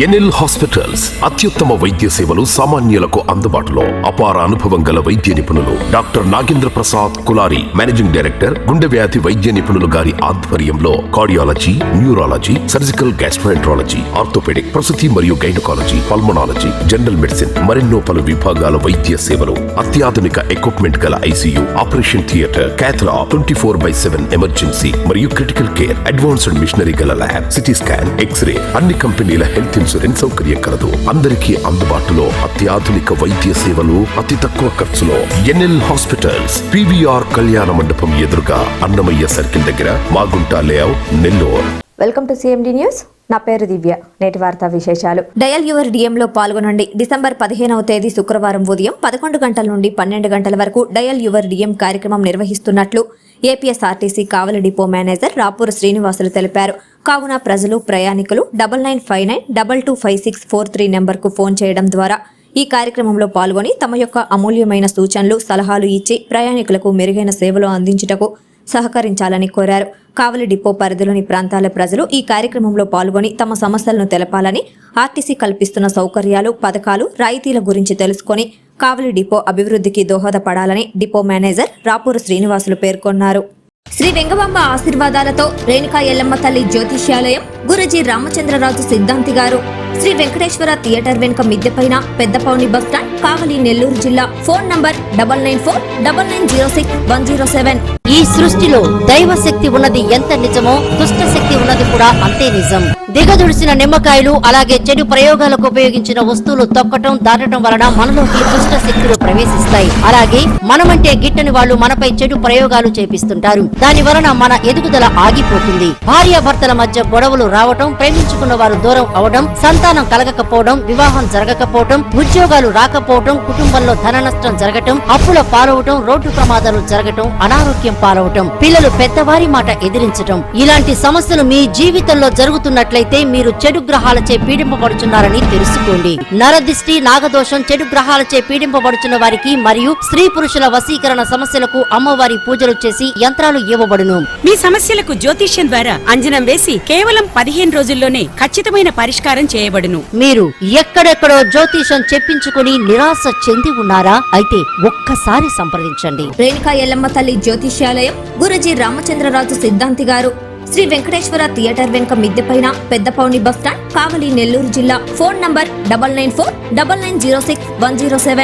NL hospitals అత్యుత్తమ వైద్య సేవలు సామాన్యులకు అందుబాటులో. అపార అనుభవం గల వైద్య నిపుణులు doctor Nagendra Prasad Kulari, managing director, గుండె వ్యాధి వైద్య నిపుణులు గారి ఆధ్వర్యంలో cardiology, neurology, surgical gastroenterology, orthopaedic, ప్రసూతి మరియు గైనకాలజీ, పల్మనాలజీ, జనరల్ మెడిసిన్ మరెన్నో పలు విభాగాల వైద్య సేవలు. అత్యాధునిక ఎక్విప్మెంట్ గల ఐసీయూ, ఆపరేషన్ థియేటర్, క్యాథ్లా, 24/7 ఎమర్జెన్సీ మరియు క్రిటికల్ కేర్, అడ్వాన్స్డ్ మిషనరీ గల ల్యాబ్, సిటీ స్కాన్, ఎక్స్రే, అన్ని కంపెనీల హెల్త్ ఇన్సూరెన్స్ సౌకర్యం కలదు. అందరికీ అందుబాటులో అత్యాధునిక వైద్య సేవలు అతి తక్కువ ఖర్చులో. ఎన్ఎల్ హాస్పిటల్స్, పివిఆర్ కళ్యాణ మండపం ఎదురుగా, అన్నమయ్య సర్కిల్ దగ్గర, Magunta layout, Nellore. Welcome to CMD news. నా పేరు దివ్య. నేటి వార్తా విశేషాలు. డయల్ యువర్ డిఎంలో పాల్గొనండి. డిసెంబర్ 15వ తేదీ శుక్రవారం ఉదయం 11 గంటల నుండి 12 గంటల వరకు డయల్ యువర్ డిఎం కార్యక్రమం నిర్వహిస్తున్నట్లు ఏపీఎస్ఆర్టీసీ కావలి డిపో మేనేజర్ రాపూర్ శ్రీనివాసులు తెలిపారు. కావున ప్రజలు, ప్రయాణికులు 9959225643 నెంబర్కు ఫోన్ చేయడం ద్వారా ఈ కార్యక్రమంలో పాల్గొని తమ యొక్క అమూల్యమైన సూచనలు, సలహాలు ఇచ్చి ప్రయాణికులకు మెరుగైన సేవలు అందించుటకు సహకరించాలని కోరారు. కావలి డిపో పరిధిలోని ప్రాంతాల ప్రజలు ఈ కార్యక్రమంలో పాల్గొని తమ సమస్యలను తెలపాలని, ఆర్టీసీ కల్పిస్తున్న సౌకర్యాలు, పథకాలు, రాయితీల గురించి తెలుసుకొని కావలి డిపో అభివృద్ధికి దోహదపడాలని డిపో మేనేజర్ రాపూర్ శ్రీనివాసులు పేర్కొన్నారు. శ్రీ వెంగబాంబ ఆశీర్వాదాలతో రేణుకా ఎల్లమ్మ తల్లి జ్యోతిష్యాలయం, గురూజీ రామచంద్రరాజు సిద్ధాంతి గారు, శ్రీ వెంకటేశ్వర థియేటర్ వెనుక మిద్దెపైన, పెద్దపౌని బస్టాండ్, కావలి, నెల్లూరు జిల్లా. Phone number 9949906107. ఈ సృష్టిలో దైవ శక్తి ఉన్నది ఎంత నిజమో దుష్ట శక్తి ఉన్నది కూడా అంతే నిజం. దిగదుడిసిన నిమ్మకాయలు, అలాగే చెడు ప్రయోగాలకు ఉపయోగించిన వస్తువులు తొక్కటం, దాటడం వలన మనలోకి దుష్ట శక్తులు ప్రవేశిస్తాయి. అలాగే మనమంటే గిట్టని వాళ్ళు మనపై చెడు ప్రయోగాలు చేపిస్తుంటారు. దాని వలన మన ఎదుగుదల ఆగిపోతుంది. భార్యాభర్తల మధ్య గొడవలు రావటం, ప్రేమించుకున్న వారు దూరం అవడం, సంతానం కలగకపోవడం, వివాహం జరగకపోవడం, ఉద్యోగాలు రాకపోవడం, కుటుంబంలో ధన నష్టం జరగటం, అప్పుల పాలవటం, రోడ్డు ప్రమాదాలు జరగటం, అనారోగ్యం పాలవటం, పిల్లలు పెద్దవారి మాట ఎదిరించటం, ఇలాంటి సమస్యలు మీ జీవితంలో జరుగుతున్నట్లయితే మీరు చెడు గ్రహాలచే పీడింపబడుచున్నారని తెలుసుకోండి. నరదిష్టి, నాగదోషం, చెడు గ్రహాలచే పీడింపబడుచున్న వారికి మరియు స్త్రీ పురుషుల వశీకరణ సమస్యలకు అమ్మవారి పూజలు చేసి యంత్రాలు ఇవ్వబడును. మీ సమస్యలకు జ్యోతిష్యం ద్వారా అంజనం వేసి కేవలం 15 రోజుల్లోనే ఖచ్చితమైన పరిష్కారం చేయబడును. మీరు ఎక్కడెక్కడో జ్యోతిషం చెప్పించుకుని నిరాశ చెంది ఉన్నారా? అయితే ఒక్కసారి సంప్రదించండి. రేణుకా ఎల్లమ్మ తల్లి జ్యోతిష్యాలయం, గురూజీ రామచంద్రరాజు సిద్ధాంతి గారు, శ్రీ వెంకటేశ్వర థియేటర్ వెనుక మిద్దెపైన, పెద్దపౌని బస్టాండ్, కావలి, నెల్లూరు జిల్లా. Phone number 9949906107.